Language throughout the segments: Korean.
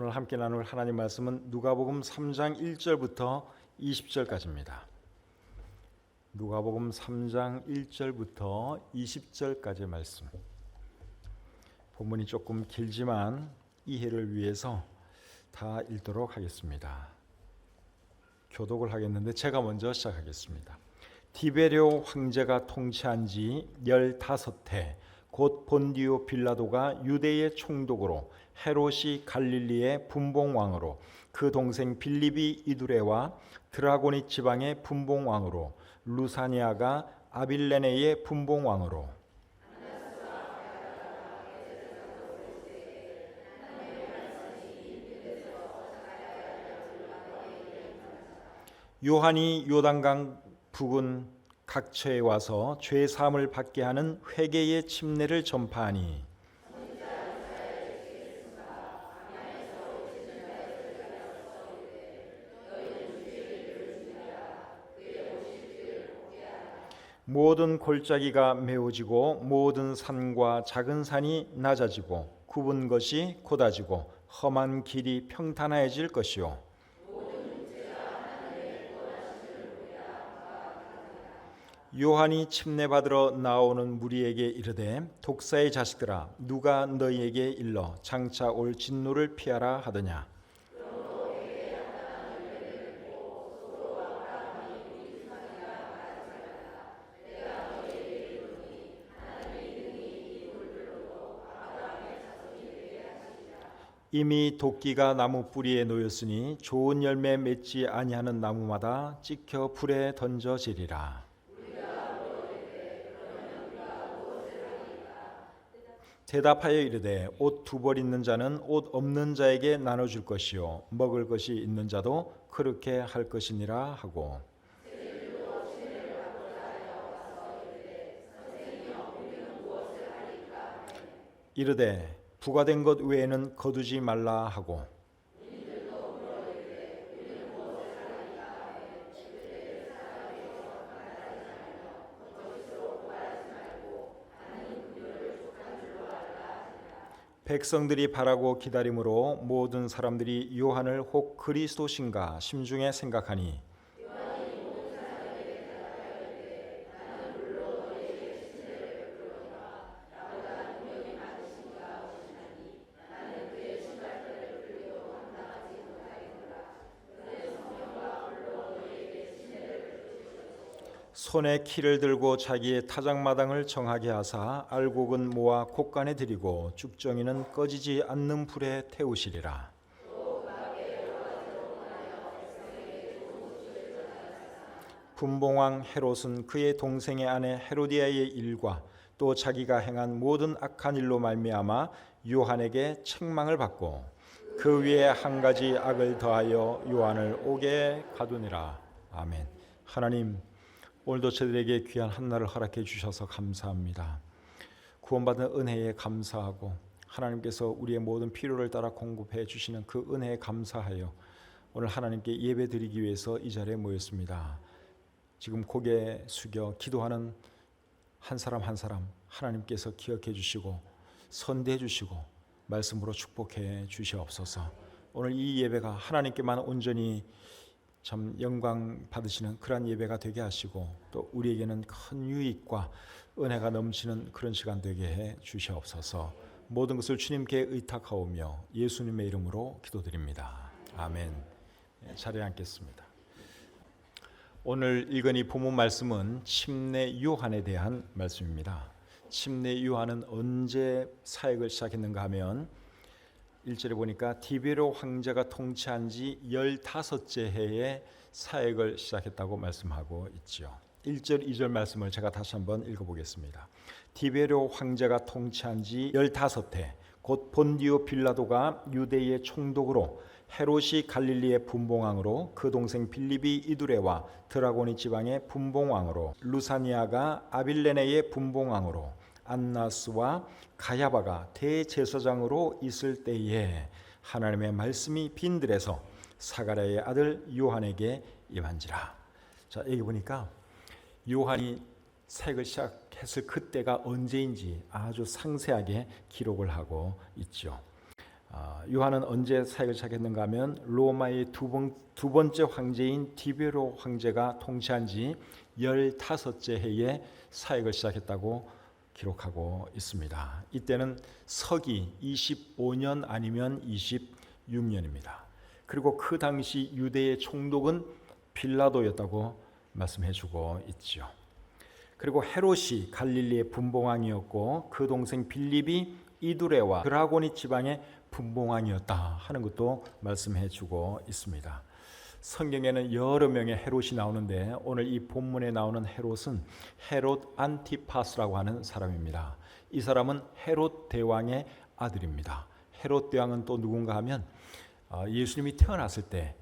오늘 함께 나눌 하나님 말씀은 누가복음 3장 1절부터 20절까지입니다. 누가복음 3장 1절부터 20절까지의 말씀. 본문이 조금 길지만 이해를 위해서 다 읽도록 하겠습니다. 교독을 하겠는데 제가 먼저 시작하겠습니다. 디베레오 황제가 통치한 지 15해 곧 본디오 빌라도가 유대의 총독으로 헤롯이 갈릴리의 분봉왕으로 그 동생 빌립이 이두레와 드라고니 지방의 분봉왕으로 루사니아가 아빌레네의 분봉왕으로 요한이 요단강 북은 각처에 와서 죄 사함을 받게 하는 회개의 침례를 전파하니 모든 골짜기가 메워지고 모든 산과 작은 산이 낮아지고 굽은 것이 곧아지고 험한 길이 평탄해질 것이요 요한이 침례받으러 나오는 무리에게 이르되 독사의 자식들아 누가 너희에게 일러 장차 올 진노를 피하라 하더냐. 이미 도끼가 나무 뿌리에 놓였으니 좋은 열매 맺지 아니하는 나무마다 찍혀 불에 던져지리라. 대답하여 이르되 옷 두 벌 있는 자는 옷 없는 자에게 나눠줄 것이요 먹을 것이 있는 자도 그렇게 할 것이니라 하고 이르되 부과된 것 외에는 거두지 말라 하고 백성들이 바라고 기다림으로 모든 사람들이 요한을 혹 그리스도신가 심중에 생각하니 손에 키를 들고 자기의 타작마당을 정하게 하사 알곡은 모아 곳간에 들이고 쭉정이는 꺼지지 않는 불에 태우시리라. 분봉왕 헤롯은 그의 동생의 아내 헤로디아의 일과 또 자기가 행한 모든 악한 일로 말미암아 요한에게 책망을 받고 그 위에 한 가지 악을 더하여 요한을 옥에 가두니라. 아멘. 하나님, 오늘도 저들에게 귀한 한날을 허락해 주셔서 감사합니다. 구원받은 은혜에 감사하고 하나님께서 우리의 모든 필요를 따라 공급해 주시는 그 은혜에 감사하여 오늘 하나님께 예배드리기 위해서 이 자리에 모였습니다. 지금 고개 숙여 기도하는 한 사람 한 사람 하나님께서 기억해 주시고 선대해 주시고 말씀으로 축복해 주시옵소서. 오늘 이 예배가 하나님께만 온전히 참 영광 받으시는 그러한 예배가 되게 하시고 또 우리에게는 큰 유익과 은혜가 넘치는 그런 시간 되게 해 주시옵소서. 모든 것을 주님께 의탁하오며 예수님의 이름으로 기도드립니다. 아멘. 자리에 앉겠습니다. 오늘 읽은 이 본문 말씀은 침례 요한에 대한 말씀입니다. 침례 요한은 언제 사역을 시작했는가 하면 1절에 보니까 디베레오 황제가 통치한 지 15째 해에 사역을 시작했다고 말씀하고 있지요. 1절, 2절 말씀을 제가 다시 한번 읽어보겠습니다. 디베레오 황제가 통치한 지 15해 곧 본디오 빌라도가 유대의 총독으로 헤롯이 갈릴리의 분봉왕으로 그 동생 빌립이 이두레와 드라고니 지방의 분봉왕으로 루사니아가 아빌레네의 분봉왕으로 안나스와 가야바가 대제사장으로 있을 때에 하나님의 말씀이 빈들에서 사가랴의 아들 요한에게 임한지라. 자, 여기 보니까 요한이 사역을 시작했을 그때가 언제인지 아주 상세하게 기록을 하고 있죠. 요한은 언제 사역을 시작했는가 하면 로마의 두 번째 황제인 디베로 황제가 통치한 지 15째 해에 사역을 시작했다고 기록하고 있습니다. 이때는 서기 25년 아니면 26년입니다. 그리고 그 당시 유대의 총독은 빌라도였다고 말씀해주고 있죠. 그리고 헤롯이 갈릴리의 분봉왕이었고 그 동생 빌립이 이두레와 드라고니 지방의 분봉왕이었다 하는 것도 말씀해주고 있습니다. 성경에는 여러 명의 헤롯이 나오는데 오늘 이 본문에 나오는 헤롯은 헤롯 안티파스라고 하는 사람입니다. 이 사람은 헤롯 대왕의 아들입니다. 헤롯 대왕은 또 누군가 하면 예수님이 태어났을 때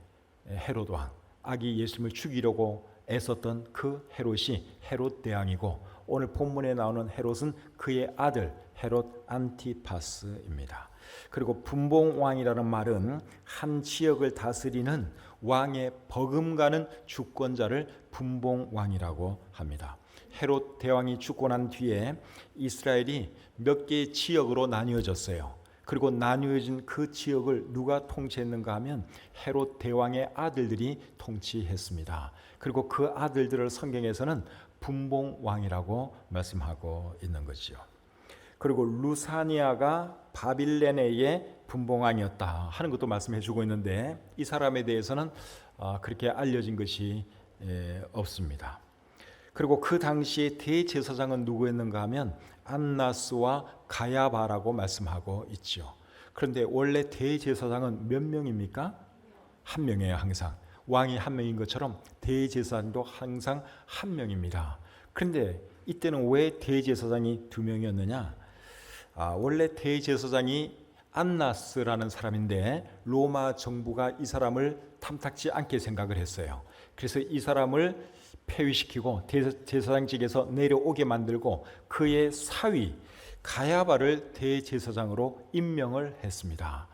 헤롯 왕, 아기 예수님을 죽이려고 애썼던 그 헤롯이 헤롯 대왕이고 오늘 본문에 나오는 헤롯은 그의 아들 헤롯 안티파스입니다. 그리고 분봉왕이라는 말은 한 지역을 다스리는 왕의 버금가는 주권자를 분봉왕이라고 합니다. 헤롯 대왕이 죽고 난 뒤에 이스라엘이 몇 개의 지역으로 나뉘어졌어요. 그리고 나뉘어진 그 지역을 누가 통치했는가 하면 헤롯 대왕의 아들들이 통치했습니다. 그리고 그 아들들을 성경에서는 분봉왕이라고 말씀하고 있는 거지요. 그리고 루사니아가 바빌레네의 분봉왕이었다 하는 것도 말씀해 주고 있는데 이 사람에 대해서는 그렇게 알려진 것이 없습니다. 그리고 그 당시에 대제사장은 누구였는가 하면 안나스와 가야바라고 말씀하고 있죠. 그런데 원래 대제사장은 몇 명입니까? 한 명이에요. 항상 왕이 한 명인 것처럼 대제사장도 항상 한 명입니다. 그런데 이때는 왜 대제사장이 두 명이었느냐? 원래 대제사장이 안나스라는 사람인데 로마 정부가 이 사람을 탐탁지 않게 생각을 했어요. 그래서 이 사람을 폐위시키고 대제사장직에서 내려오게 만들고 그의 사위 가야바를 대제사장으로 임명을 했습니다.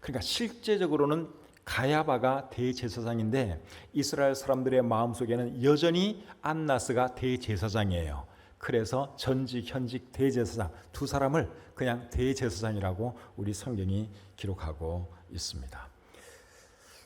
그러니까 실제적으로는 가야바가 대제사장인데 이스라엘 사람들의 마음속에는 여전히 안나스가 대제사장이에요. 그래서 전직 현직 대제사장 두 사람을 그냥 대제사장이라고 우리 성경이 기록하고 있습니다.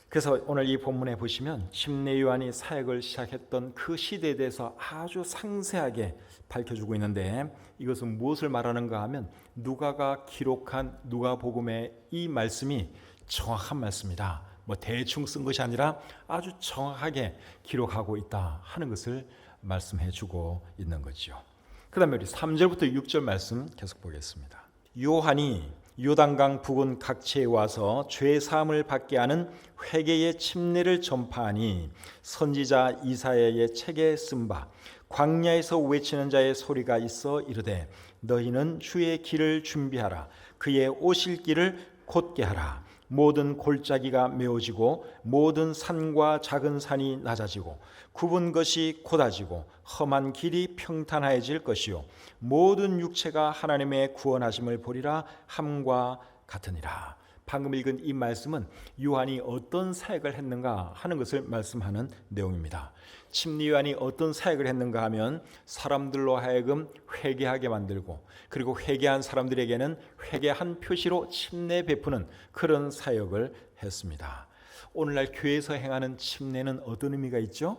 그래서 오늘 이 본문에 보시면 침례 요한이 사역을 시작했던 그 시대에 대해서 아주 상세하게 밝혀주고 있는데 이것은 무엇을 말하는가 하면 누가가 기록한 누가복음의 이 말씀이 정확한 말씀이다. 대충 쓴 것이 아니라 아주 정확하게 기록하고 있다 하는 것을 말씀해주고 있는 거죠. 그 다음에 우리 3절부터 6절 말씀 계속 보겠습니다. 요한이 요단강 부근 각지에 와서 죄 사함을 받게 하는 회개의 침례를 전파하니 선지자 이사야의 책에 쓴 바 광야에서 외치는 자의 소리가 있어 이르되 너희는 주의 길을 준비하라 그의 오실 길을 곧게 하라 모든 골짜기가 메워지고 모든 산과 작은 산이 낮아지고 굽은 것이 곧아지고 험한 길이 평탄하여질 것이요 모든 육체가 하나님의 구원하심을 보리라 함과 같으니라. 방금 읽은 이 말씀은 요한이 어떤 사역을 했는가 하는 것을 말씀하는 내용입니다. 침례 요한이 어떤 사역을 했는가 하면 사람들로 하여금 회개하게 만들고 그리고 회개한 사람들에게는 회개한 표시로 침례 베푸는 그런 사역을 했습니다. 오늘날 교회에서 행하는 침례는 어떤 의미가 있죠?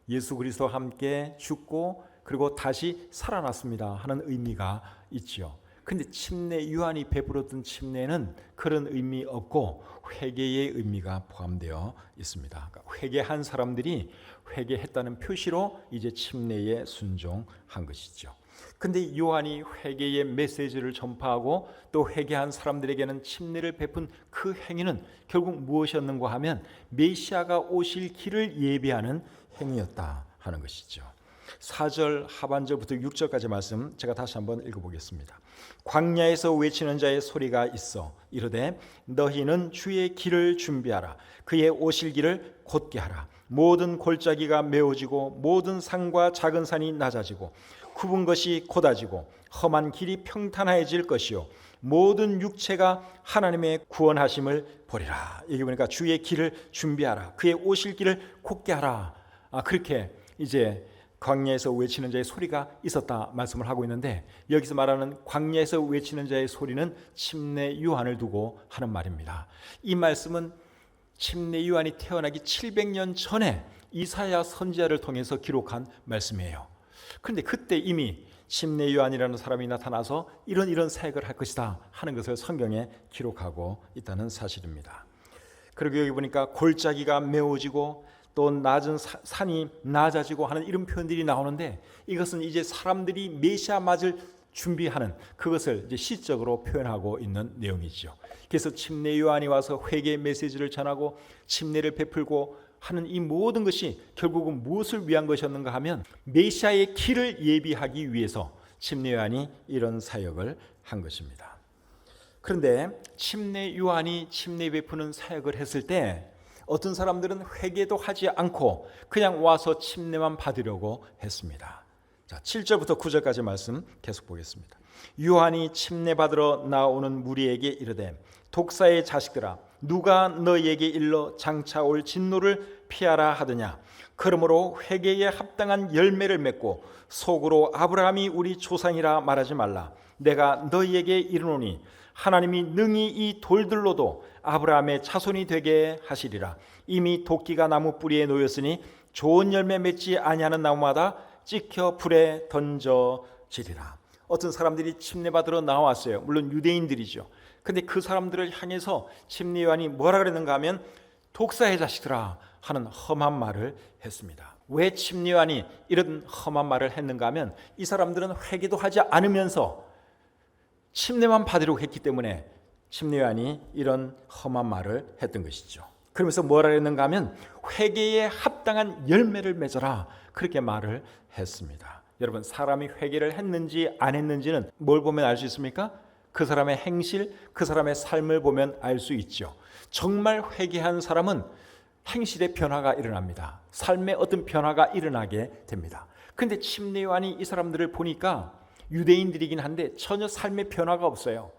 예수 그리스도와 함께 죽고 그리고 다시 살아났습니다 하는 의미가 있지요. 근데 침례 요한이 베풀었던 침례는 그런 의미 없고 회개의 의미가 포함되어 있습니다. 그러니까 회개한 사람들이 회개했다는 표시로 이제 침례에 순종한 것이죠. 근데 요한이 회개의 메시지를 전파하고 또 회개한 사람들에게는 침례를 베푼 그 행위는 결국 무엇이었는가 하면 메시아가 오실 길을 예비하는 행위였다 하는 것이죠. 4절 하반절부터 6절까지 말씀 제가 다시 한번 읽어보겠습니다. 광야에서 외치는 자의 소리가 있어 이르되 너희는 주의 길을 준비하라 그의 오실 길을 곧게 하라 모든 골짜기가 메워지고 모든 산과 작은 산이 낮아지고 굽은 것이 곧아지고 험한 길이 평탄해질 것이요 모든 육체가 하나님의 구원하심을 보리라. 여기 보니까 주의 길을 준비하라 그의 오실 길을 곧게 하라. 그렇게 이제 광야에서 외치는 자의 소리가 있었다 말씀을 하고 있는데, 여기서 말하는 광야에서 외치는 자의 소리는 침례 요한을 두고 하는 말입니다. 이 말씀은 침례 요한이 태어나기 700년 전에 이사야 선지자를 통해서 기록한 말씀이에요. 그런데 그때 이미 침례 요한이라는 사람이 나타나서 이런 사역을 할 것이다 하는 것을 성경에 기록하고 있다는 사실입니다. 그리고 여기 보니까 골짜기가 메워지고 또 낮은 산이 낮아지고 하는 이런 표현들이 나오는데, 이것은 이제 사람들이 메시아 맞을 준비하는 그것을 이제 시적으로 표현하고 있는 내용이죠. 그래서 침례 요한이 와서 회개의 메시지를 전하고 침례를 베풀고 하는 이 모든 것이 결국은 무엇을 위한 것이었는가 하면 메시아의 길을 예비하기 위해서 침례 요한이 이런 사역을 한 것입니다. 그런데 침례 요한이 침례 베푸는 사역을 했을 때 어떤 사람들은 회개도 하지 않고 그냥 와서 침례만 받으려고 했습니다. 자, 7절부터 9절까지 말씀 계속 보겠습니다. 요한이 침례 받으러 나오는 무리에게 이르되 독사의 자식들아, 누가 너희에게 일러 장차 올 진노를 피하라 하더냐. 그러므로 회개에 합당한 열매를 맺고 속으로 아브라함이 우리 조상이라 말하지 말라. 내가 너희에게 이르노니 하나님이 능히 이 돌들로도 아브라함의 자손이 되게 하시리라. 이미 도끼가 나무 뿌리에 놓였으니 좋은 열매 맺지 아니하는 나무마다 찍혀 불에 던져지리라. 어떤 사람들이 침례 받으러 나왔어요. 물론 유대인들이죠. 근데 그 사람들을 향해서 침례 요한이 뭐라 그랬는가 하면 독사의 자식들아 하는 험한 말을 했습니다. 왜 침례 요한이 이런 험한 말을 했는가 하면 이 사람들은 회개도 하지 않으면서 침례만 받으려고 했기 때문에 침례 요한이 이런 험한 말을 했던 것이죠. 그러면서 뭐라 했는가 하면 회개에 합당한 열매를 맺어라, 그렇게 말을 했습니다. 여러분, 사람이 회개를 했는지 안 했는지는 뭘 보면 알 수 있습니까? 그 사람의 행실, 그 사람의 삶을 보면 알 수 있죠. 정말 회개한 사람은 행실의 변화가 일어납니다. 삶의 어떤 변화가 일어나게 됩니다. 그런데 침례 요한이 이 사람들을 보니까 유대인들이긴 한데 전혀 삶의 변화가 없어요.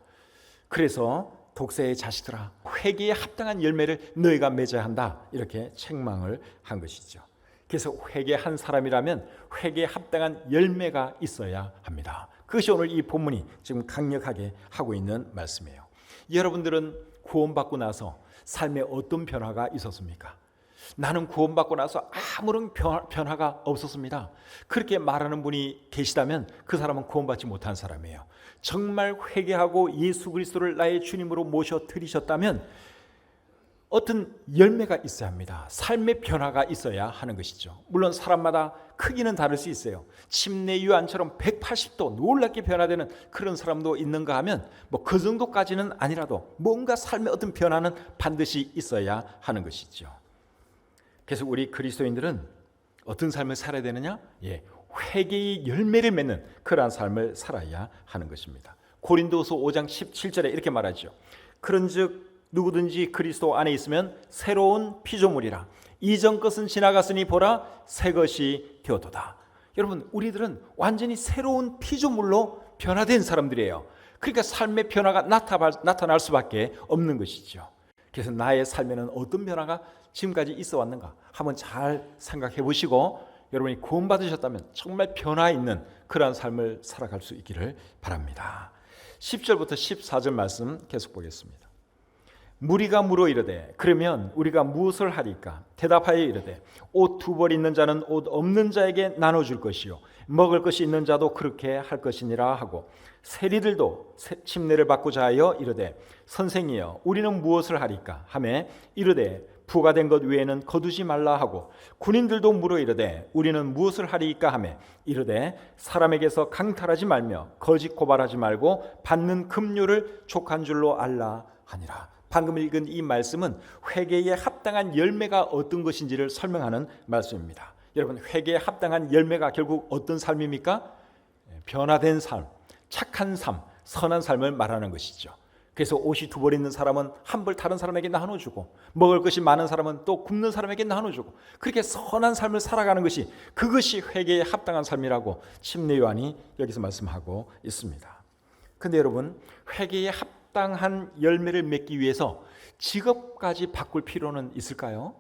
그래서 독사의 자식들아, 회개에 합당한 열매를 너희가 맺어야 한다, 이렇게 책망을 한 것이죠. 그래서 회개한 사람이라면 회개에 합당한 열매가 있어야 합니다. 그것이 오늘 이 본문이 지금 강력하게 하고 있는 말씀이에요. 여러분들은 구원받고 나서 삶에 어떤 변화가 있었습니까? 나는 구원받고 나서 아무런 변화가 없었습니다. 그렇게 말하는 분이 계시다면 그 사람은 구원받지 못한 사람이에요. 정말 회개하고 예수 그리스도를 나의 주님으로 모셔 드리셨다면 어떤 열매가 있어야 합니다. 삶의 변화가 있어야 하는 것이죠. 물론 사람마다 크기는 다를 수 있어요. 침례 요한처럼 180도 놀랍게 변화되는 그런 사람도 있는가 하면 뭐 그 정도까지는 아니라도 뭔가 삶의 어떤 변화는 반드시 있어야 하는 것이죠. 그래서 우리 그리스도인들은 어떤 삶을 살아야 되느냐? 회개의 열매를 맺는 그러한 삶을 살아야 하는 것입니다. 고린도서 5장 17절에 이렇게 말하죠. 그런즉 누구든지 그리스도 안에 있으면 새로운 피조물이라. 이전 것은 지나갔으니 보라 새 것이 되었도다. 여러분, 우리들은 완전히 새로운 피조물로 변화된 사람들이에요. 그러니까 삶의 변화가 나타날 수밖에 없는 것이죠. 그래서 나의 삶에는 어떤 변화가 지금까지 있어 왔는가 한번 잘 생각해 보시고 여러분이 구원받으셨다면 정말 변화 있는 그러한 삶을 살아갈 수 있기를 바랍니다. 10절부터 14절 말씀 계속 보겠습니다. 무리가 물어 이르되 그러면 우리가 무엇을 하리까? 대답하여 이르되 옷 두 벌 있는 자는 옷 없는 자에게 나눠줄 것이요 먹을 것이 있는 자도 그렇게 할 것이니라 하고 세리들도 침례를 받고자 하여 이르되 선생이여 우리는 무엇을 하리까? 하매 이르되 부과된 것 외에는 거두지 말라 하고 군인들도 물어 이르되 우리는 무엇을 하리까? 하매 이르되 사람에게서 강탈하지 말며 거짓 고발하지 말고 받는 급료를 족한 줄로 알라 하니라. 방금 읽은 이 말씀은 회개에 합당한 열매가 어떤 것인지를 설명하는 말씀입니다. 여러분, 회개에 합당한 열매가 결국 어떤 삶입니까? 변화된 삶, 착한 삶, 선한 삶을 말하는 것이죠. 그래서 옷이 두 벌 있는 사람은 한 벌 다른 사람에게 나눠주고 먹을 것이 많은 사람은 또 굶는 사람에게 나눠주고 그렇게 선한 삶을 살아가는 것이 그것이 회개에 합당한 삶이라고 침례 요한이 여기서 말씀하고 있습니다. 그런데 여러분, 회개에 합당한 열매를 맺기 위해서 직업까지 바꿀 필요는 있을까요?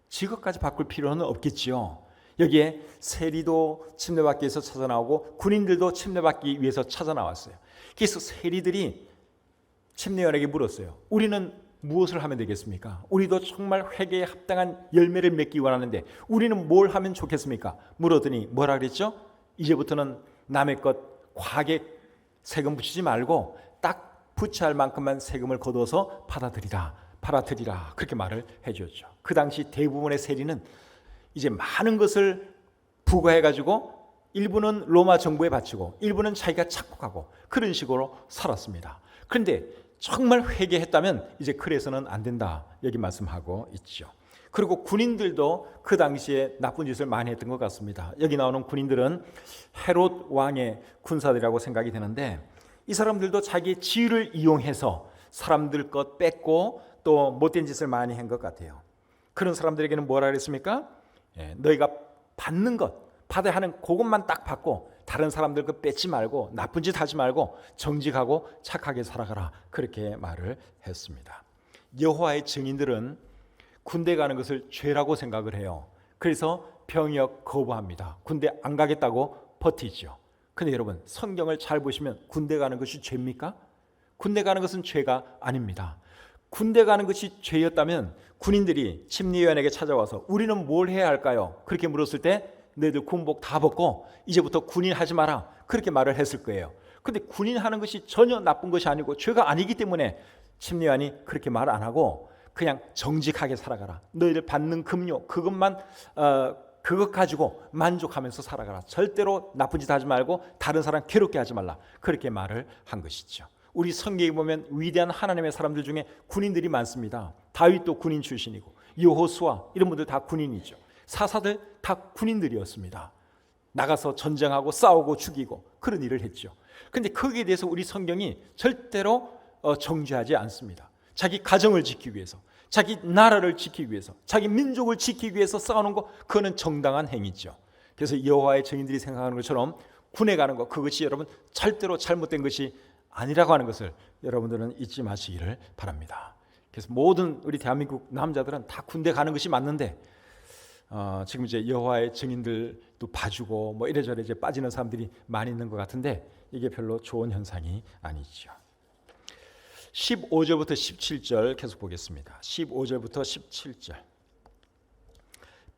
직업까지 바꿀 필요는 없겠지요. 여기에 세리도 침례받기 위해서 찾아 나오고 군인들도 침례받기 위해서 찾아 나왔어요. 그래서 세리들이 침례요한에게 물었어요. 우리는 무엇을 하면 되겠습니까? 우리도 정말 회개에 합당한 열매를 맺기 원하는데 우리는 뭘 하면 좋겠습니까? 물었더니 뭐라 그랬죠? 이제부터는 남의 것 과하게 세금 붙이지 말고 딱 부채할 만큼만 세금을 거둬서 받아들이라 그렇게 말을 해주었죠. 그 당시 대부분의 세리는 이제 많은 것을 부과해가지고 일부는 로마 정부에 바치고 일부는 자기가 착복하고 그런 식으로 살았습니다. 그런데 정말 회개했다면 이제 그래서는 안 된다 여기 말씀하고 있죠. 그리고 군인들도 그 당시에 나쁜 짓을 많이 했던 것 같습니다. 여기 나오는 군인들은 헤롯 왕의 군사들이라고 생각이 되는데 이 사람들도 자기의 지위를 이용해서 사람들 것 뺏고 또 못된 짓을 많이 한 것 같아요. 그런 사람들에게는 뭐라 그랬습니까? 너희가 받는 것, 받아야 하는 그것만 딱 받고 다른 사람들 그 뺏지 말고 나쁜 짓 하지 말고 정직하고 착하게 살아가라 그렇게 말을 했습니다. 여호와의 증인들은 군대 가는 것을 죄라고 생각을 해요. 그래서 병역 거부합니다. 군대 안 가겠다고 버티죠. 근데 여러분 성경을 잘 보시면 군대 가는 것이 죄입니까? 군대 가는 것은 죄가 아닙니다. 군대 가는 것이 죄였다면 군인들이 침례요한에게 찾아와서 우리는 뭘 해야 할까요? 그렇게 물었을 때 너희들 군복 다 벗고 이제부터 군인 하지 마라 그렇게 말을 했을 거예요. 그런데 군인 하는 것이 전혀 나쁜 것이 아니고 죄가 아니기 때문에 침례요한이 그렇게 말 안 하고 그냥 정직하게 살아가라. 너희들 받는 급료 그것만 그것 가지고 만족하면서 살아가라. 절대로 나쁜 짓 하지 말고 다른 사람 괴롭게 하지 말라. 그렇게 말을 한 것이죠. 우리 성경에 보면 위대한 하나님의 사람들 중에 군인들이 많습니다. 다윗도 군인 출신이고 여호수아 이런 분들 다 군인이죠. 사사들 다 군인들이었습니다. 나가서 전쟁하고 싸우고 죽이고 그런 일을 했죠. 그런데 거기에 대해서 우리 성경이 절대로 정죄하지 않습니다. 자기 가정을 지키기 위해서 자기 나라를 지키기 위해서 자기 민족을 지키기 위해서 싸우는 거 그거는 정당한 행위죠. 그래서 여호와의 증인들이 생각하는 것처럼 군에 가는 거 그것이 여러분 절대로 잘못된 것이 아니라고 하는 것을 여러분들은 잊지 마시기를 바랍니다. 그래서 모든 우리 대한민국 남자들은 다 군대 가는 것이 맞는데 지금 이제 여호와의 증인들도 봐주고 뭐 이래저래 이제 빠지는 사람들이 많이 있는 것 같은데 이게 별로 좋은 현상이 아니죠. 15절부터 17절 계속 보겠습니다. 15절부터 17절.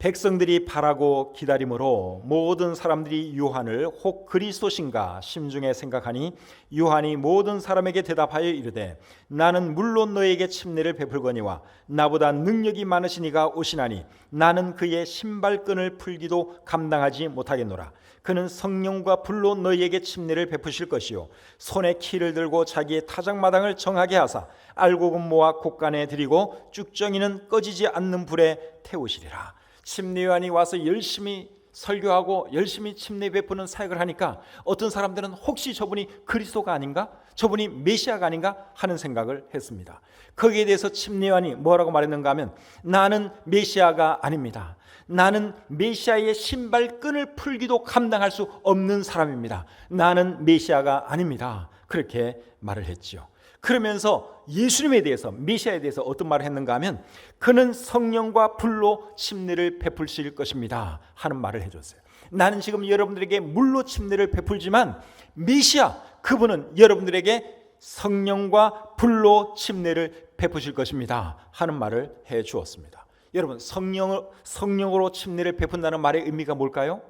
백성들이 바라고 기다림으로 모든 사람들이 요한을 혹 그리스도신가 심중에 생각하니 요한이 모든 사람에게 대답하여 이르되 나는 물론 너에게 침례를 베풀거니와 나보다 능력이 많으시니가 오시나니 나는 그의 신발끈을 풀기도 감당하지 못하겠노라. 그는 성령과 불로 너희에게 침례를 베푸실 것이요 손에 키를 들고 자기의 타작마당을 정하게 하사 알곡은 모아 곳간에 들이고 쭉정이는 꺼지지 않는 불에 태우시리라. 침례요한이 와서 열심히 설교하고 열심히 침례 베푸는 사역을 하니까 어떤 사람들은 혹시 저분이 그리스도가 아닌가? 저분이 메시아가 아닌가? 하는 생각을 했습니다. 거기에 대해서 침례요한이 뭐라고 말했는가 하면 나는 메시아가 아닙니다. 나는 메시아의 신발끈을 풀기도 감당할 수 없는 사람입니다. 나는 메시아가 아닙니다. 그렇게 말을 했죠. 그러면서 예수님에 대해서 메시아에 대해서 어떤 말을 했는가 하면 그는 성령과 불로 침례를 베푸실 것입니다 하는 말을 해줬어요. 나는 지금 여러분들에게 물로 침례를 베풀지만 메시아 그분은 여러분들에게 성령과 불로 침례를 베푸실 것입니다 하는 말을 해주었습니다. 여러분 성령으로 침례를 베푼다는 말의 의미가 뭘까요?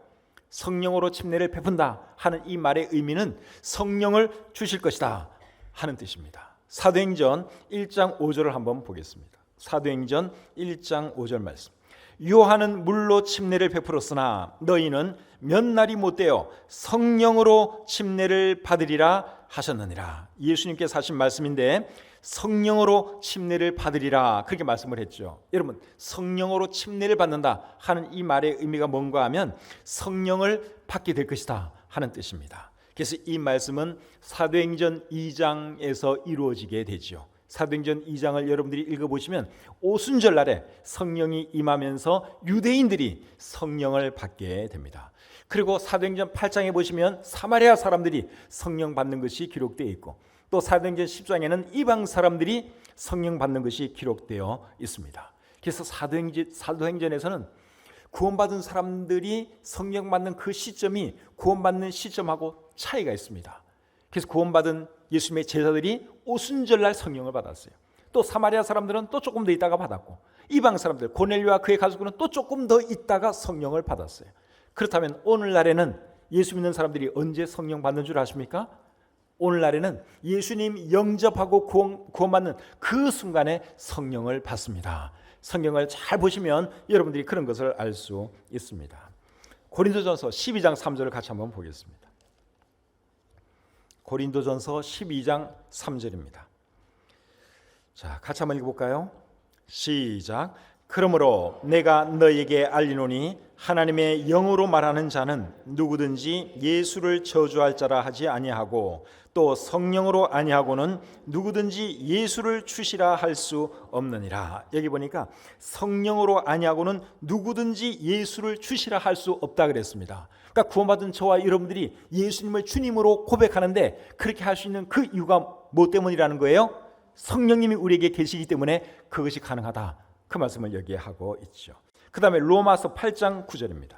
성령으로 침례를 베푼다 하는 이 말의 의미는 성령을 주실 것이다 하는 뜻입니다. 사도행전 1장 5절을 한번 보겠습니다. 사도행전 1장 5절 말씀. 요한은 물로 침례를 베풀었으나 너희는 몇 날이 못되어 성령으로 침례를 받으리라 하셨느니라. 예수님께서 하신 말씀인데 성령으로 침례를 받으리라 그렇게 말씀을 했죠. 여러분 성령으로 침례를 받는다 하는 이 말의 의미가 뭔가 하면 성령을 받게 될 것이다 하는 뜻입니다. 그래서 이 말씀은 사도행전 2장에서 이루어지게 되죠. 사도행전 2장을 여러분들이 읽어보시면 오순절 날에 성령이 임하면서 유대인들이 성령을 받게 됩니다. 그리고 사도행전 8장에 보시면 사마리아 사람들이 성령 받는 것이 기록되어 있고 또 사도행전 10장에는 이방 사람들이 성령 받는 것이 기록되어 있습니다. 그래서 사도행전에서는 구원받은 사람들이 성령 받는 그 시점이 구원받는 시점하고 차이가 있습니다. 그래서 구원받은 예수님의 제자들이 오순절날 성령을 받았어요. 또 사마리아 사람들은 또 조금 더 있다가 받았고, 이방 사람들 고넬료와 그의 가족들은 또 조금 더 있다가 성령을 받았어요. 그렇다면 오늘날에는 예수 믿는 사람들이 언제 성령 받는 줄 아십니까? 오늘날에는 예수님 영접하고 구원받는 그 순간에 성령을 받습니다. 성경을 잘 보시면 여러분들이 그런 것을 알 수 있습니다. 고린도전서 12장 3절을 같이 한번 보겠습니다. 고린도전서 12장 3절입니다. 자, 같이 한번 읽어볼까요? 시작. 그러므로 내가 너에게 알리노니 하나님의 영으로 말하는 자는 누구든지 예수를 저주할 자라 하지 아니하고 또 성령으로 아니하고는 누구든지 예수를 주시라 할 수 없느니라. 여기 보니까 성령으로 아니하고는 누구든지 예수를 주시라 할 수 없다 그랬습니다. 그러니까 구원받은 저와 여러분들이 예수님을 주님으로 고백하는데 그렇게 할 수 있는 그 이유가 뭐 때문이라는 거예요? 성령님이 우리에게 계시기 때문에 그것이 가능하다. 그 말씀을 여기에 하고 있죠. 그 다음에 로마서 8장 9절입니다.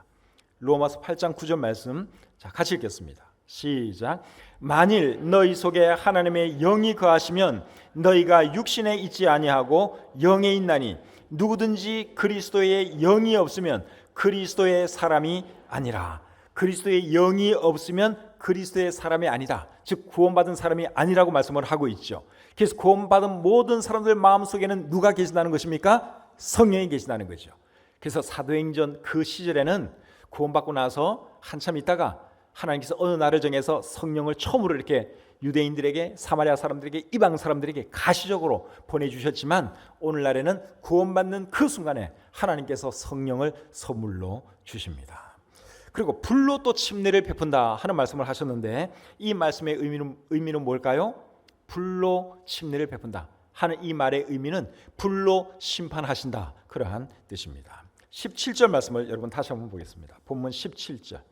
로마서 8장 9절 말씀, 자, 같이 읽겠습니다. 시작. 만일 너희 속에 하나님의 영이 거하시면 너희가 육신에 있지 아니하고 영에 있나니 누구든지 그리스도의 영이 없으면 그리스도의 사람이 아니라. 그리스도의 영이 없으면 그리스도의 사람이 아니다. 즉 구원받은 사람이 아니라고 말씀을 하고 있죠. 그래서 구원받은 모든 사람들 마음속에는 누가 계신다는 것입니까? 성령이 계신다는 거죠. 그래서 사도행전 그 시절에는 구원받고 나서 한참 있다가 하나님께서 어느 날을 정해서 성령을 처음으로 이렇게 유대인들에게, 사마리아 사람들에게, 이방 사람들에게 가시적으로 보내주셨지만 오늘날에는 구원받는 그 순간에 하나님께서 성령을 선물로 주십니다. 그리고 불로 또 침례를 베푼다 하는 말씀을 하셨는데 이 말씀의 의미는 뭘까요? 불로 침례를 베푼다 하는 이 말의 의미는 불로 심판하신다, 그러한 뜻입니다. 17절 말씀을 여러분 다시 한번 보겠습니다. 본문 17절.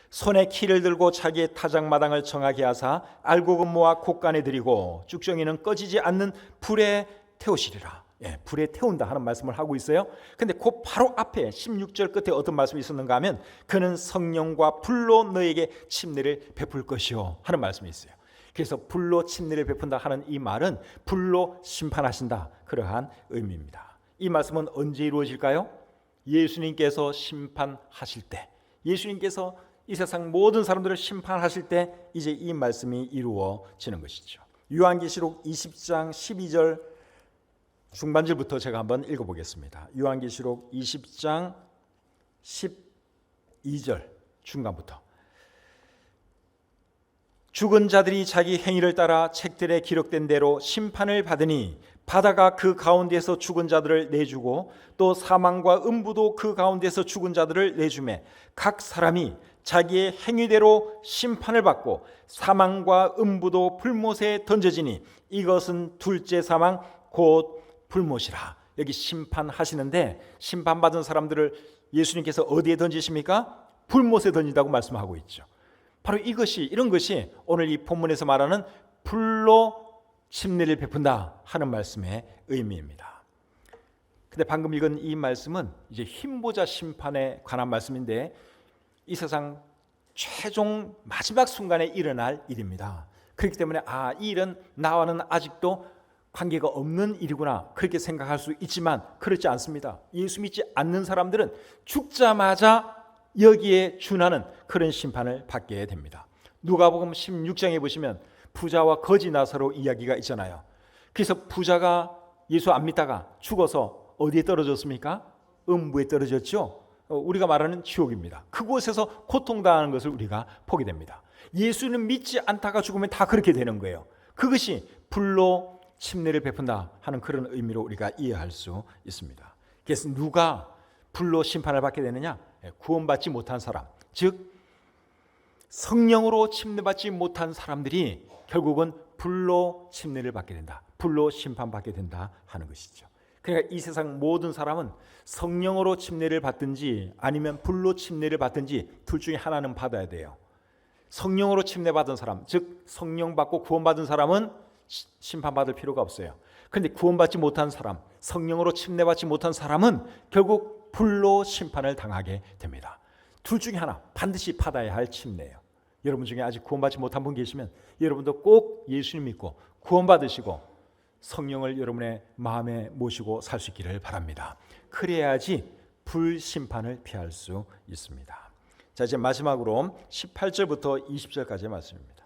손에 키를 들고 자기의 타작마당을 정하게 하사 알곡은 모아 곳간에 들이고 쭉정이는 꺼지지 않는 불에 태우시리라. 예, 불에 태운다 하는 말씀을 하고 있어요. 근데 그 바로 앞에 16절 끝에 어떤 말씀이 있었는가 하면 그는 성령과 불로 너에게 침례를 베풀 것이요 하는 말씀이 있어요. 그래서 불로 침례를 베푼다 하는 이 말은 불로 심판하신다, 그러한 의미입니다. 이 말씀은 언제 이루어질까요? 예수님께서 심판하실 때, 예수님께서 이 세상 모든 사람들을 심판하실 때 이제 이 말씀이 이루어지는 것이죠. 요한계시록 20장 12절 중반절부터 제가 한번 읽어보겠습니다. 요한계시록 20장 12절 중간부터. 죽은 자들이 자기 행위를 따라 책들에 기록된 대로 심판을 받으니 바다가 그 가운데서 죽은 자들을 내주고 또 사망과 음부도 그 가운데서 죽은 자들을 내주매 각 사람이 자기의 행위대로 심판을 받고 사망과 음부도 불못에 던져지니 이것은 둘째 사망 곧 불못이라. 여기 심판하시는데 심판받은 사람들을 예수님께서 어디에 던지십니까? 불못에 던진다고 말씀하고 있죠. 바로 이런 것이 오늘 이 본문에서 말하는 불로 침례를 베푼다 하는 말씀의 의미입니다. 근데 방금 읽은 이 말씀은 이제 흰보자 심판에 관한 말씀인데 이 세상 최종 마지막 순간에 일어날 일입니다. 그렇기 때문에 이 일은 나와는 아직도 관계가 없는 일이구나 그렇게 생각할 수 있지만 그렇지 않습니다. 예수 믿지 않는 사람들은 죽자마자 여기에 준하는 그런 심판을 받게 됩니다. 누가복음 16장에 보시면 부자와 거지 나사로 이야기가 있잖아요. 그래서 부자가 예수 안 믿다가 죽어서 어디에 떨어졌습니까? 음부에 떨어졌죠. 우리가 말하는 지옥입니다. 그곳에서 고통당하는 것을 우리가 보게 됩니다. 예수는 믿지 않다가 죽으면 다 그렇게 되는 거예요. 그것이 불로 침례를 베푼다 하는 그런 의미로 우리가 이해할 수 있습니다. 그래서 누가 불로 심판을 받게 되느냐? 구원받지 못한 사람, 즉 성령으로 침례받지 못한 사람들이 결국은 불로 침례를 받게 된다, 불로 심판받게 된다 하는 것이죠. 그러니까 이 세상 모든 사람은 성령으로 침례를 받든지 아니면 불로 침례를 받든지 둘 중에 하나는 받아야 돼요. 성령으로 침례받은 사람, 즉 성령 받고 구원받은 사람은 심판받을 필요가 없어요. 그런데 구원받지 못한 사람, 성령으로 침례받지 못한 사람은 결국 불로 심판을 당하게 됩니다. 둘 중에 하나 반드시 받아야 할 침례예요. 여러분 중에 아직 구원받지 못한 분 계시면 여러분도 꼭 예수님 믿고 구원받으시고 성령을 여러분의 마음에 모시고 살 수 있기를 바랍니다. 그래야지 불심판을 피할 수 있습니다. 자, 이제 마지막으로 18절부터 20절까지의 말씀입니다.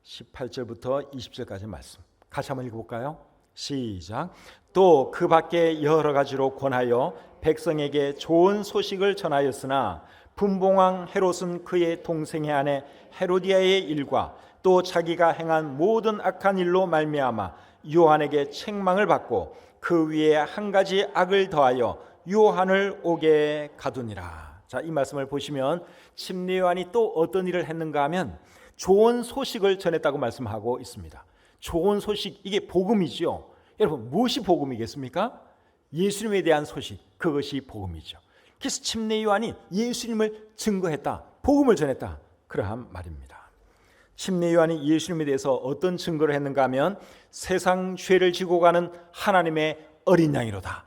18절부터 20절까지의 말씀 같이 한번 읽어볼까요? 시작. 또 그 밖에 여러 가지로 권하여 백성에게 좋은 소식을 전하였으나 분봉왕 헤롯은 그의 동생의 아내 헤로디아의 일과 또 자기가 행한 모든 악한 일로 말미암아 요한에게 책망을 받고 그 위에 한 가지 악을 더하여 요한을 옥에 가두니라. 자, 이 말씀을 보시면 침례 요한이 또 어떤 일을 했는가 하면 좋은 소식을 전했다고 말씀하고 있습니다. 좋은 소식, 이게 복음이죠. 여러분, 무엇이 복음이겠습니까? 예수님에 대한 소식, 그것이 복음이죠. 그래서 침례 요한이 예수님을 증거했다, 복음을 전했다, 그러한 말입니다. 침례 요한이 예수님에 대해서 어떤 증거를 했는가 하면 세상 죄를 지고 가는 하나님의 어린 양이로다,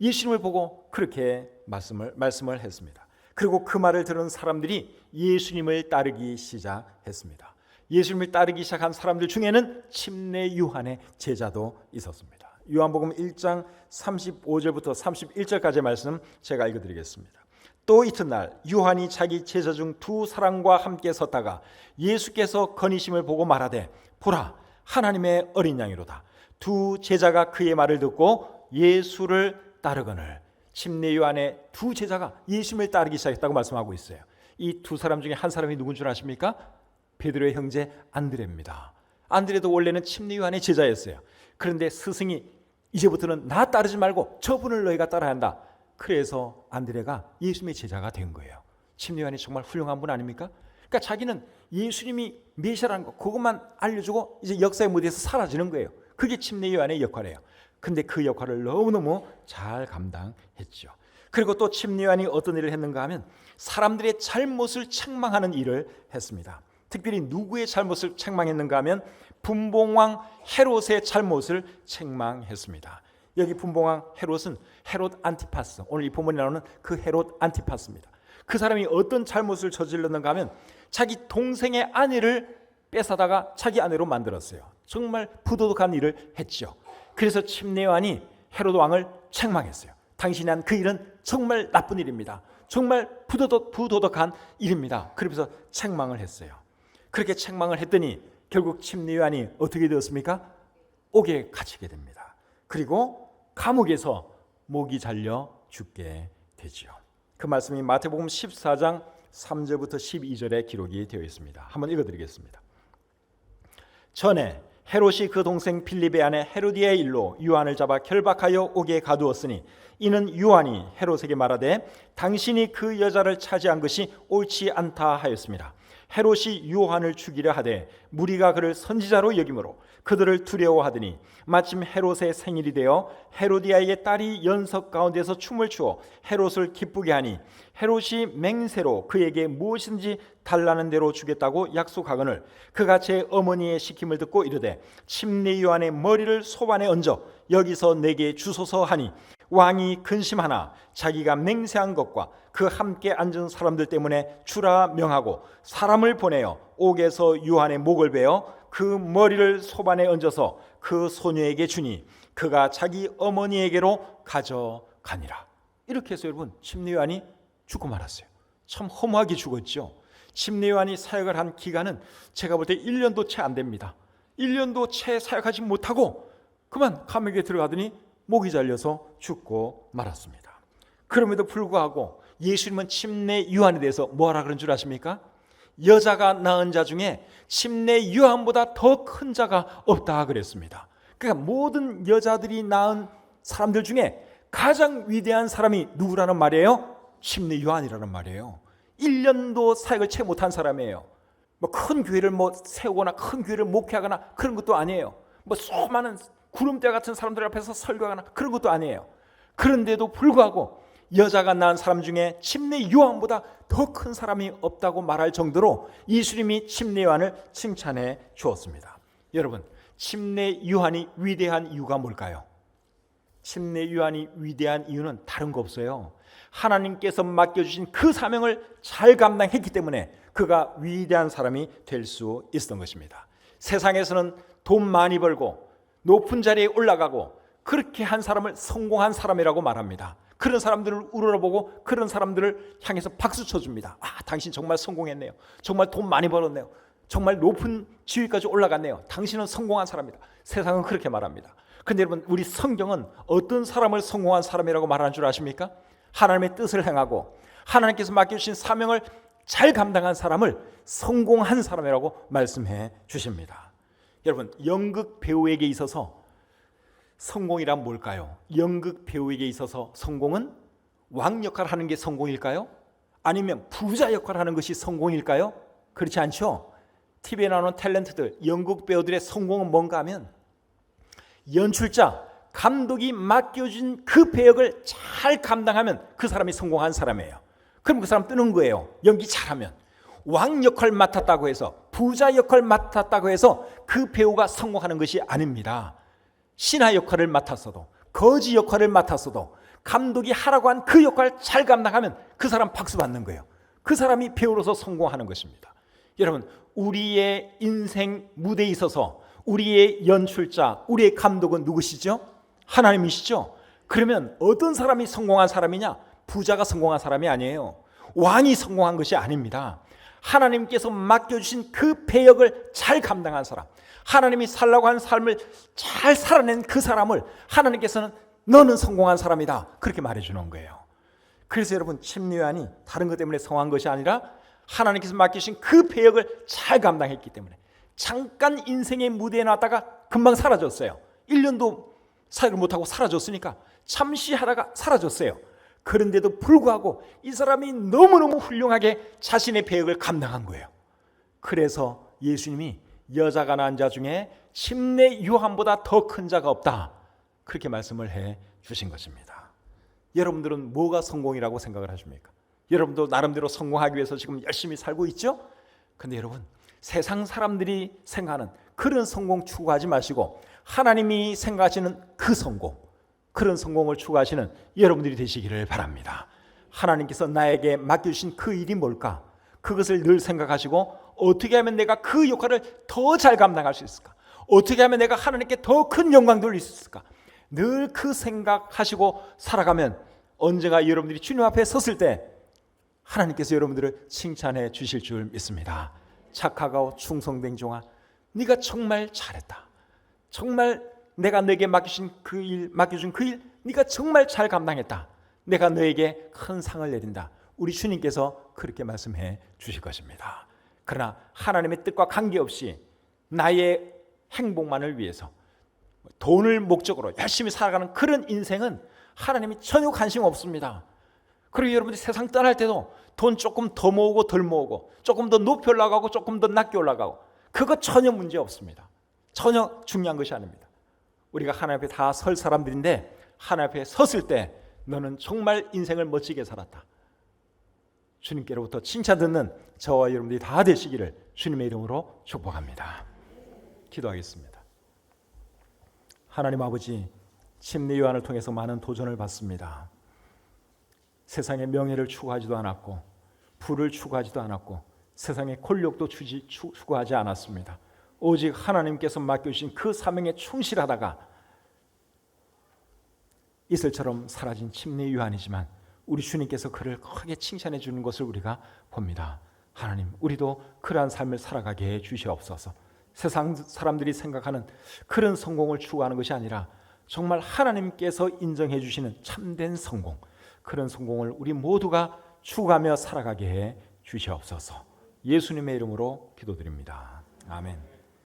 예수님을 보고 그렇게 말씀을 했습니다. 그리고 그 말을 들은 사람들이 예수님을 따르기 시작했습니다. 예수님을 따르기 시작한 사람들 중에는 침례 요한의 제자도 있었습니다. 요한복음 1장 35절부터 31절까지의 말씀 제가 읽어드리겠습니다. 또 이튿날 요한이 자기 제자 중 두 사람과 함께 섰다가 예수께서 거니심을 보고 말하되 보라, 하나님의 어린 양이로다. 두 제자가 그의 말을 듣고 예수를 따르거늘. 침례 요한의 두 제자가 예수님을 따르기 시작했다고 말씀하고 있어요. 이 두 사람 중에 한 사람이 누군 줄 아십니까? 베드로의 형제 안드레입니다. 안드레도 원래는 침례 요한의 제자였어요. 그런데 스승이 이제부터는 나 따르지 말고 저분을 너희가 따라야 한다. 그래서 안드레가 예수님의 제자가 된 거예요. 침례 요한이 정말 훌륭한 분 아닙니까? 그러니까 자기는 예수님이 메시아라는 거 그것만 알려주고 이제 역사의 무대에서 사라지는 거예요. 그게 침례 요한의 역할이에요. 근데 그 역할을 너무너무 잘 감당했죠. 그리고 또 침례 요한이 어떤 일을 했는가 하면 사람들의 잘못을 책망하는 일을 했습니다. 특별히 누구의 잘못을 책망했는가 하면 분봉왕 헤롯의 잘못을 책망했습니다. 여기 분봉왕 헤롯은 헤롯 안티파스, 오늘 이 본문에 나오는 그 헤롯 안티파스입니다. 그 사람이 어떤 잘못을 저질렀는가 하면 자기 동생의 아내를 뺏어다가 자기 아내로 만들었어요. 정말 부도덕한 일을 했죠. 그래서 침례 요한이 헤롯 왕을 책망했어요. 당신이 한 그 일은 정말 나쁜 일입니다. 정말 부도덕한 일입니다. 그러면서 책망을 했어요. 그렇게 책망을 했더니 결국 침례 요한이 어떻게 되었습니까? 옥에 갇히게 됩니다. 그리고 감옥에서 목이 잘려 죽게 되죠. 그 말씀이 마태복음 14장 3절부터 12절에 기록이 되어 있습니다. 한번 읽어드리겠습니다. 전에 헤롯이 그 동생 빌립의 아내 헤로디아의 일로 요한을 잡아 결박하여 옥에 가두었으니 이는 요한이 헤롯에게 말하되 당신이 그 여자를 차지한 것이 옳지 않다 하였습니다. 헤롯이 요한을 죽이려 하되 무리가 그를 선지자로 여기므로 그들을 두려워하더니 마침 헤롯의 생일이 되어 헤로디아의 딸이 연석 가운데서 춤을 추어 헤롯을 기쁘게 하니 헤롯이 맹세로 그에게 무엇인지 달라는 대로 주겠다고 약속하거늘 그가 제 어머니의 시킴을 듣고 이르되 침례 요한의 머리를 소반에 얹어 여기서 내게 주소서 하니 왕이 근심하나 자기가 맹세한 것과 그 함께 앉은 사람들 때문에 주라 명하고 사람을 보내어 옥에서 요한의 목을 베어 그 머리를 소반에 얹어서 그 소녀에게 주니 그가 자기 어머니에게로 가져가니라. 이렇게 해서 여러분 침례 요한이 죽고 말았어요. 참 허무하게 죽었죠. 침례 요한이 사역을 한 기간은 제가 볼 때 1년도 채 안 됩니다. 1년도 채 사역하지 못하고 그만 감옥에 들어가더니 목이 잘려서 죽고 말았습니다. 그럼에도 불구하고 예수님은 침례 요한에 대해서 뭐라 그런 줄 아십니까? 여자가 낳은 자 중에 침례 요한보다 더 큰 자가 없다 그랬습니다. 그러니까 모든 여자들이 낳은 사람들 중에 가장 위대한 사람이 누구라는 말이에요? 침례 요한이라는 말이에요. 1년도 사역을 채 못한 사람이에요. 뭐 큰 교회를 세우거나 큰 교회를 목회하거나 그런 것도 아니에요. 뭐 수많은 구름대 같은 사람들 앞에서 설교하거나 그런 것도 아니에요. 그런데도 불구하고 여자가 낳은 사람 중에 침례 요한보다 더 큰 사람이 없다고 말할 정도로 예수님이 침례 요한을 칭찬해 주었습니다. 여러분, 침례 요한이 위대한 이유가 뭘까요? 침례 요한이 위대한 이유는 다른 거 없어요. 하나님께서 맡겨주신 그 사명을 잘 감당했기 때문에 그가 위대한 사람이 될 수 있었던 것입니다. 세상에서는 돈 많이 벌고 높은 자리에 올라가고 그렇게 한 사람을 성공한 사람이라고 말합니다. 그런 사람들을 우러러보고 그런 사람들을 향해서 박수 쳐줍니다. 아, 당신 정말 성공했네요. 정말 돈 많이 벌었네요. 정말 높은 지위까지 올라갔네요. 당신은 성공한 사람이다. 세상은 그렇게 말합니다. 그런데 여러분, 우리 성경은 어떤 사람을 성공한 사람이라고 말하는 줄 아십니까? 하나님의 뜻을 행하고 하나님께서 맡겨주신 사명을 잘 감당한 사람을 성공한 사람이라고 말씀해 주십니다. 여러분, 연극 배우에게 있어서 성공이란 뭘까요? 연극 배우에게 있어서 성공은 왕 역할을 하는 게 성공일까요? 아니면 부자 역할을 하는 것이 성공일까요? 그렇지 않죠? TV에 나오는 탤런트들, 연극 배우들의 성공은 뭔가 하면 연출자, 감독이 맡겨준 그 배역을 잘 감당하면 그 사람이 성공한 사람이에요. 그럼 그 사람 뜨는 거예요. 연기 잘하면. 왕 역할 맡았다고 해서, 부자 역할 맡았다고 해서 그 배우가 성공하는 것이 아닙니다. 신하 역할을 맡았어도, 거지 역할을 맡았어도 감독이 하라고 한 그 역할을 잘 감당하면 그 사람 박수 받는 거예요. 그 사람이 배우로서 성공하는 것입니다. 여러분, 우리의 인생 무대에 있어서 우리의 연출자, 우리의 감독은 누구시죠? 하나님이시죠? 그러면 어떤 사람이 성공한 사람이냐? 부자가 성공한 사람이 아니에요. 왕이 성공한 것이 아닙니다. 하나님께서 맡겨주신 그 배역을 잘 감당한 사람, 하나님이 살라고 한 삶을 잘 살아낸 그 사람을 하나님께서는 너는 성공한 사람이다, 그렇게 말해주는 거예요. 그래서 여러분, 침례 요한이 다른 것 때문에 성공한 것이 아니라 하나님께서 맡기신 그 배역을 잘 감당했기 때문에, 잠깐 인생의 무대에 나왔다가 금방 사라졌어요. 1년도 사역을 못하고 사라졌으니까 잠시 하다가 사라졌어요. 그런데도 불구하고 이 사람이 너무너무 훌륭하게 자신의 배역을 감당한 거예요. 그래서 예수님이 여자가 낳은 자 중에 침례 요한보다 더 큰 자가 없다, 그렇게 말씀을 해 주신 것입니다. 여러분들은 뭐가 성공이라고 생각을 하십니까? 여러분도 나름대로 성공하기 위해서 지금 열심히 살고 있죠? 근데 여러분, 세상 사람들이 생각하는 그런 성공 추구하지 마시고 하나님이 생각하시는 그 성공, 그런 성공을 추구하시는 여러분들이 되시기를 바랍니다. 하나님께서 나에게 맡겨주신 그 일이 뭘까? 그것을 늘 생각하시고 어떻게 하면 내가 그 역할을 더 잘 감당할 수 있을까? 어떻게 하면 내가 하나님께 더 큰 영광 돌릴 수 있을까? 늘 그 생각하시고 살아가면 언젠가 여러분들이 주님 앞에 섰을 때 하나님께서 여러분들을 칭찬해 주실 줄 믿습니다. 착하고 충성된 종아, 네가 정말 잘했다. 정말 내가 너에게 맡겨준 그 일, 네가 정말 잘 감당했다. 내가 너에게 큰 상을 내린다. 우리 주님께서 그렇게 말씀해 주실 것입니다. 그러나 하나님의 뜻과 관계없이 나의 행복만을 위해서 돈을 목적으로 열심히 살아가는 그런 인생은 하나님이 전혀 관심 없습니다. 그리고 여러분들이 세상 떠날 때도 돈 조금 더 모으고 덜 모으고, 조금 더 높이 올라가고 조금 더 낮게 올라가고, 그거 전혀 문제 없습니다. 전혀 중요한 것이 아닙니다. 우리가 하나님 앞에 다 설 사람들인데 하나님 앞에 섰을 때 너는 정말 인생을 멋지게 살았다, 주님께로부터 칭찬 듣는 저와 여러분들이 다 되시기를 주님의 이름으로 축복합니다. 기도하겠습니다. 하나님 아버지, 침례 요한을 통해서 많은 도전을 받습니다. 세상의 명예를 추구하지도 않았고 부를 추구하지도 않았고 세상의 권력도 추구하지 않았습니다. 오직 하나님께서 맡겨주신 그 사명에 충실하다가 이슬처럼 사라진 침례 요한이지만 우리 주님께서 그를 크게 칭찬해 주는 것을 우리가 봅니다. 하나님, 우리도 그러한 삶을 살아가게 해 주시옵소서. 세상 사람들이 생각하는 그런 성공을 추구하는 것이 아니라 정말 하나님께서 인정해 주시는 참된 성공, 그런 성공을 우리 모두가 추구하며 살아가게 해 주시옵소서. 예수님의 이름으로 기도드립니다. 아멘.